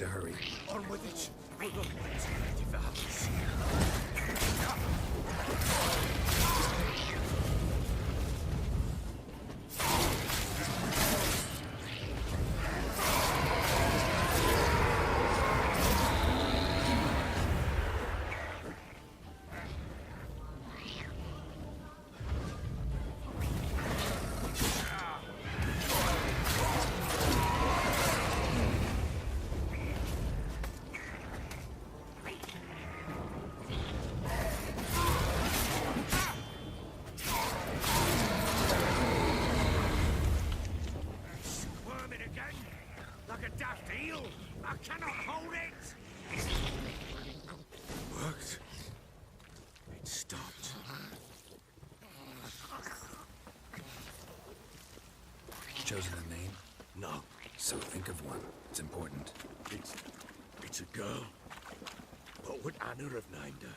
to hurry. On with it. We'll look at develops. Like a daft eel! I cannot hold it! Worked. It stopped. Chosen a name? No. So think of one. It's important. It's a girl. What would Anna have named her?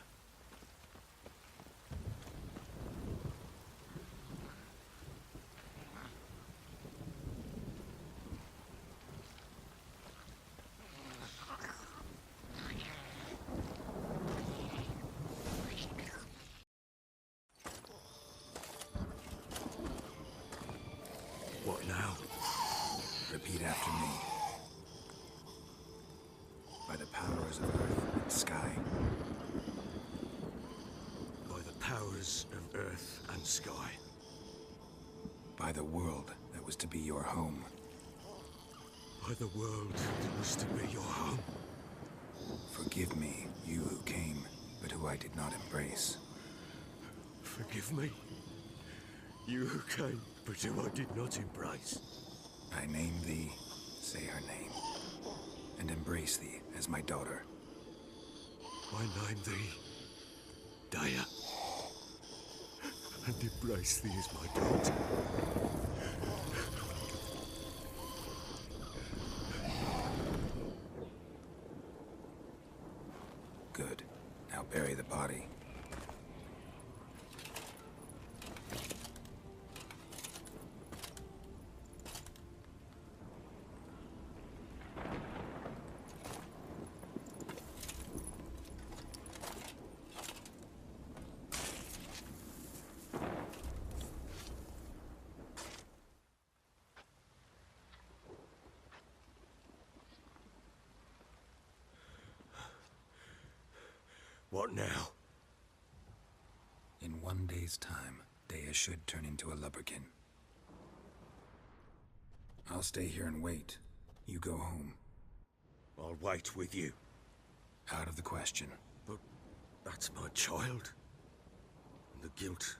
What now? Repeat after me. By the powers of earth and sky. By the powers of earth and sky. By the world that was to be your home. By the world that was to be your home. Forgive me, you who came, but who I did not embrace. Forgive me. You who came, but who I did not embrace. I name thee, say her name, and embrace thee as my daughter. I name thee, Daya, and embrace thee as my daughter. Good. Now bury the body. What now? In 1 day's time, Dea should turn into a lubberkin. I'll stay here and wait. You go home. I'll wait with you. Out of the question. But that's my child. And the guilt,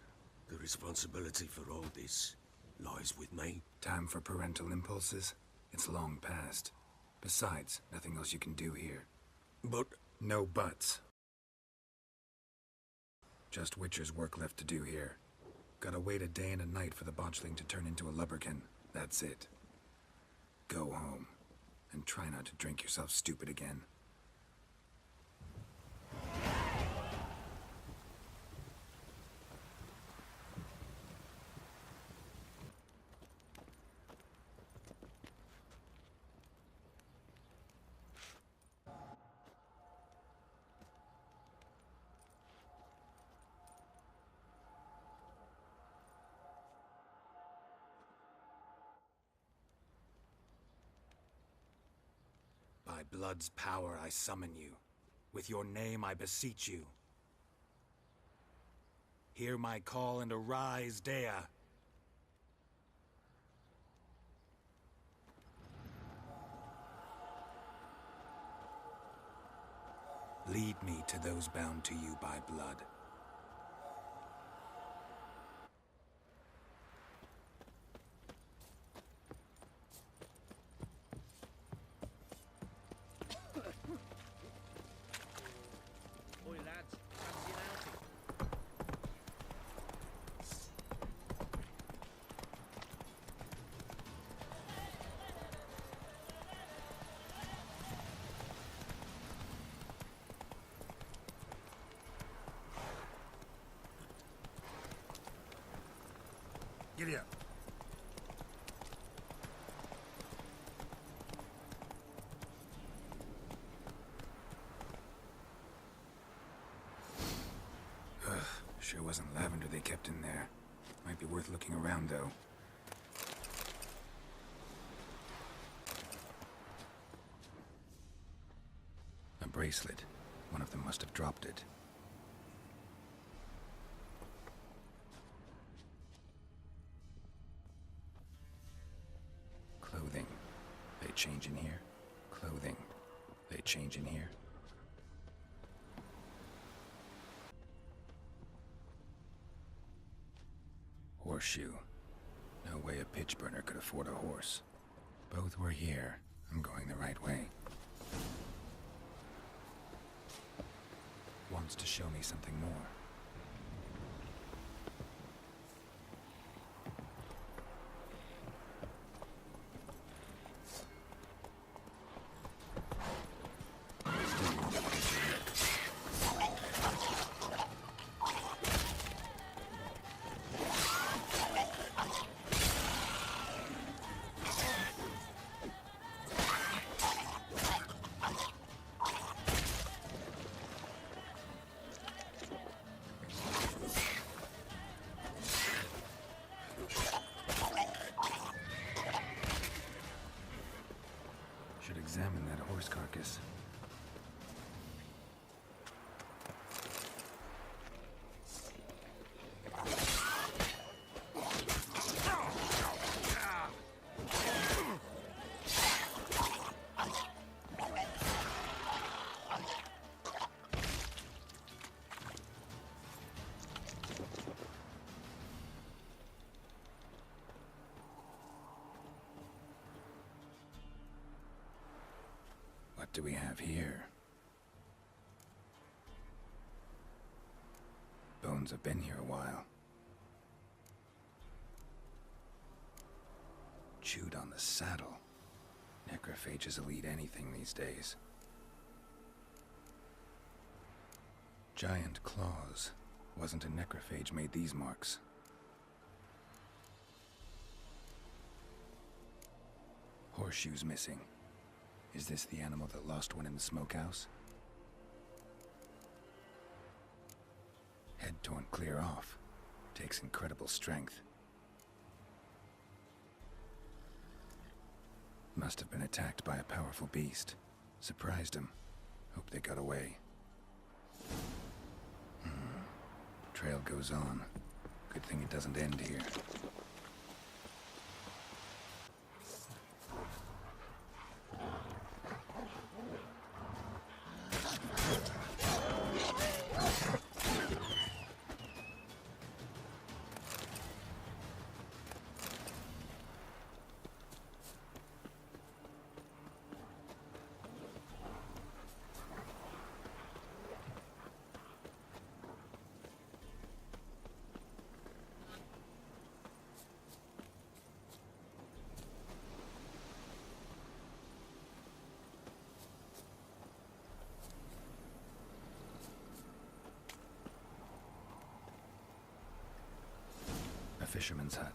the responsibility for all this lies with me. Time for parental impulses? It's long past. Besides, nothing else you can do here. But No buts. Just Witcher's work left to do here. Gotta wait a day and a night for the botchling to turn into a lubberkin. That's it. Go home. And try not to drink yourself stupid again. By blood's power I summon you. With your name I beseech you. Hear my call and arise, Dea. Lead me to those bound to you by blood. Oi lads, fancy an outing? wasn't lavender they kept in there. Might be worth looking around, though. A bracelet. One of them must have dropped it. Clothing. They change in here. Clothing. They change in here. Horseshoe. No way a pitch burner could afford a horse. Both were here. I'm going the right way. Wants to show me something more. Should examine that horse carcass. What do we have here? Bones have been here a while. Chewed on the saddle. Necrophages will eat anything these days. Giant claws. Wasn't a necrophage made these marks. Horseshoes missing. Is this the animal that lost one in the smokehouse? Head torn clear off. Takes incredible strength. Must have been attacked by a powerful beast. Surprised him. Hope they got away. Trail goes on. Good thing it doesn't end here. A fisherman's hut.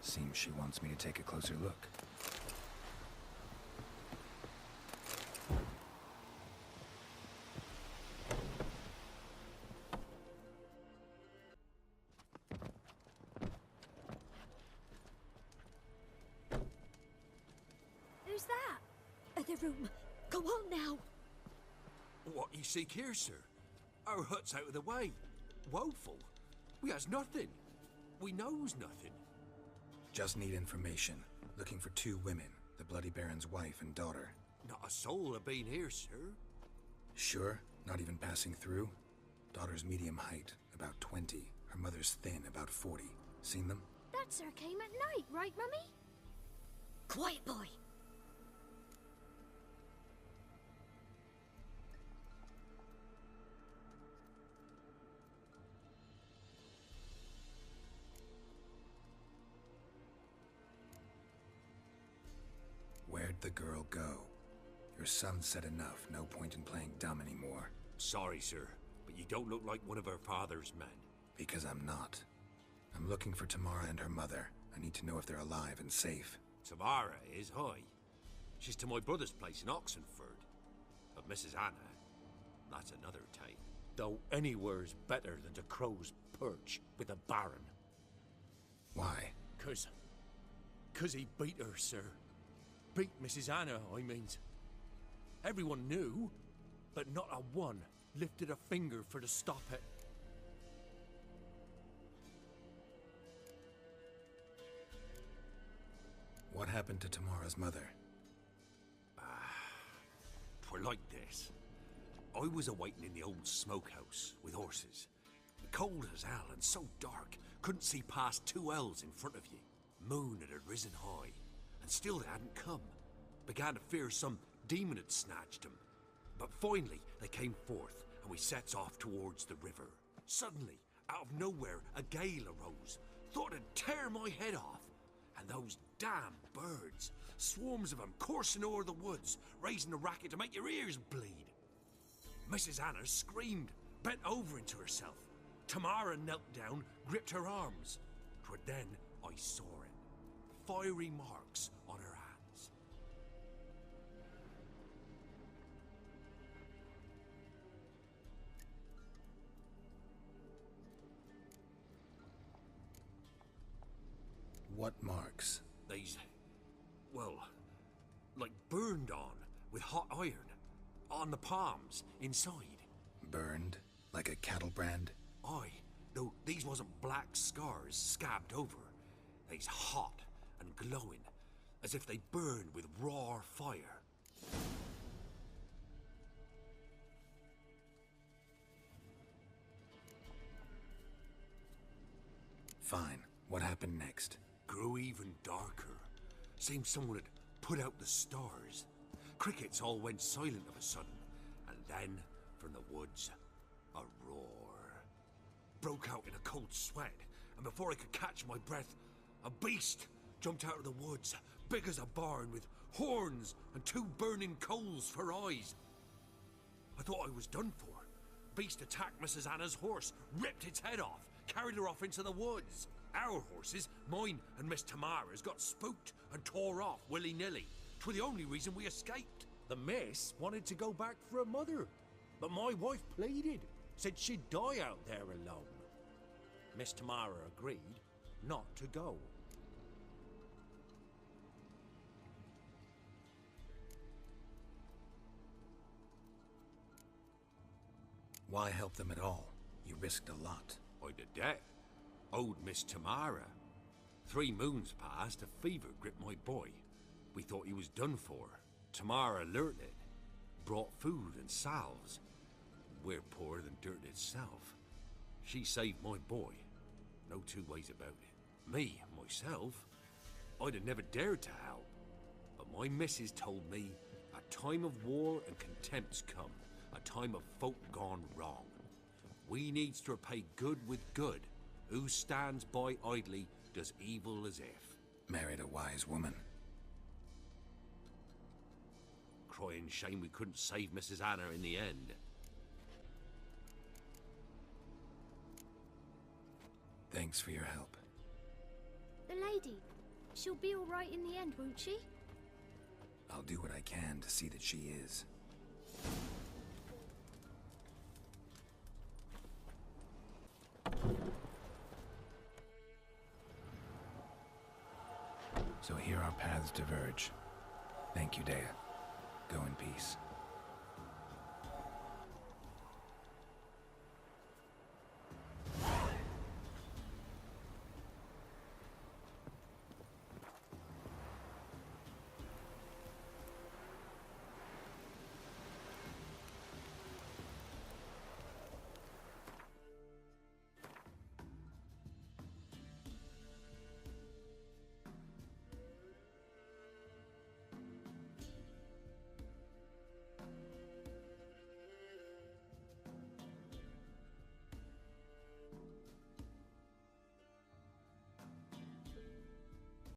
Seems she wants me to take a closer look. Who's that? The room. Go on now. What you seek here, sir? Our hut's out of the way. Woeful. We has nothing. We knows nothing. Just need information. Looking for two women. The Bloody Baron's wife and daughter. Not a soul have been here, sir. Sure? Not even passing through? Daughter's medium height, about 20. Her mother's thin, about 40. Seen them? That sir came at night, right, Mummy? Quiet, boy. Where'd the girl go? Your son said enough. No point in playing dumb anymore. Sorry, sir, but you don't look like one of our father's men. Because I'm not. I'm looking for Tamara and her mother. I need to know if they're alive and safe. Tamara is, hi. She's to my brother's place in Oxenford. But Mrs. Anna, that's another tale. Though anywhere's better than the Crow's Perch with the Baron. Why? 'Cause he beat her, sir. Beat Mrs. Anna, I means. Everyone knew, but not a one lifted a finger for to stop it. What happened to Tamara's mother? 'Twere like this. I was awaiting in the old smokehouse with horses. Cold as hell and so dark, couldn't see past 2 ells in front of you. Moon had risen high, and still they hadn't come. Began to fear some demon had snatched them. But finally they came forth, and we sets off towards the river. Suddenly, out of nowhere, a gale arose. Thought it'd tear my head off. And those damn birds, swarms of them coursing o'er the woods, raising a racket to make your ears bleed. Mrs. Anna screamed, bent over into herself. Tamara knelt down, gripped her arms. 'Twere then I saw it. Fiery marks on her hands. What marks? These, well, like burned on with hot iron. On the palms, inside. Burned? Like a cattle brand? Aye, though these wasn't black scars scabbed over. They's hot and glowing, as if they burned with raw fire. Fine. What happened next? Grew even darker. Seemed someone had put out the stars. Crickets all went silent of a sudden, and then, from the woods, a roar. Broke out in a cold sweat, and before I could catch my breath, a beast jumped out of the woods, big as a barn, with horns and 2 burning coals for eyes. I thought I was done for. Beast attacked Mrs. Anna's horse, ripped its head off, carried her off into the woods. Our horses, mine and Miss Tamara's, got spooked and tore off willy-nilly. 'Twere the only reason we escaped. The miss wanted to go back for her mother, but my wife pleaded, said she'd die out there alone. Miss Tamara agreed not to go. Why help them at all? You risked a lot. I did that. Owed Miss Tamara. 3 moons passed, a fever gripped my boy. We thought he was done for. Tamara alerted, brought food and salves. We're poorer than dirt itself. She saved my boy. No 2 ways about it. Me, myself, I'd have never dared to help. But my missus told me a time of war and contempt's come. A time of folk gone wrong. We needs to repay good with good. Who stands by idly does evil as if. Married a wise woman. Crying shame we couldn't save Mrs. Anna in the end. Thanks for your help. The lady, she'll be all right in the end, won't she? I'll do what I can to see that she is. So here our paths diverge. Thank you, Dea. Go in peace.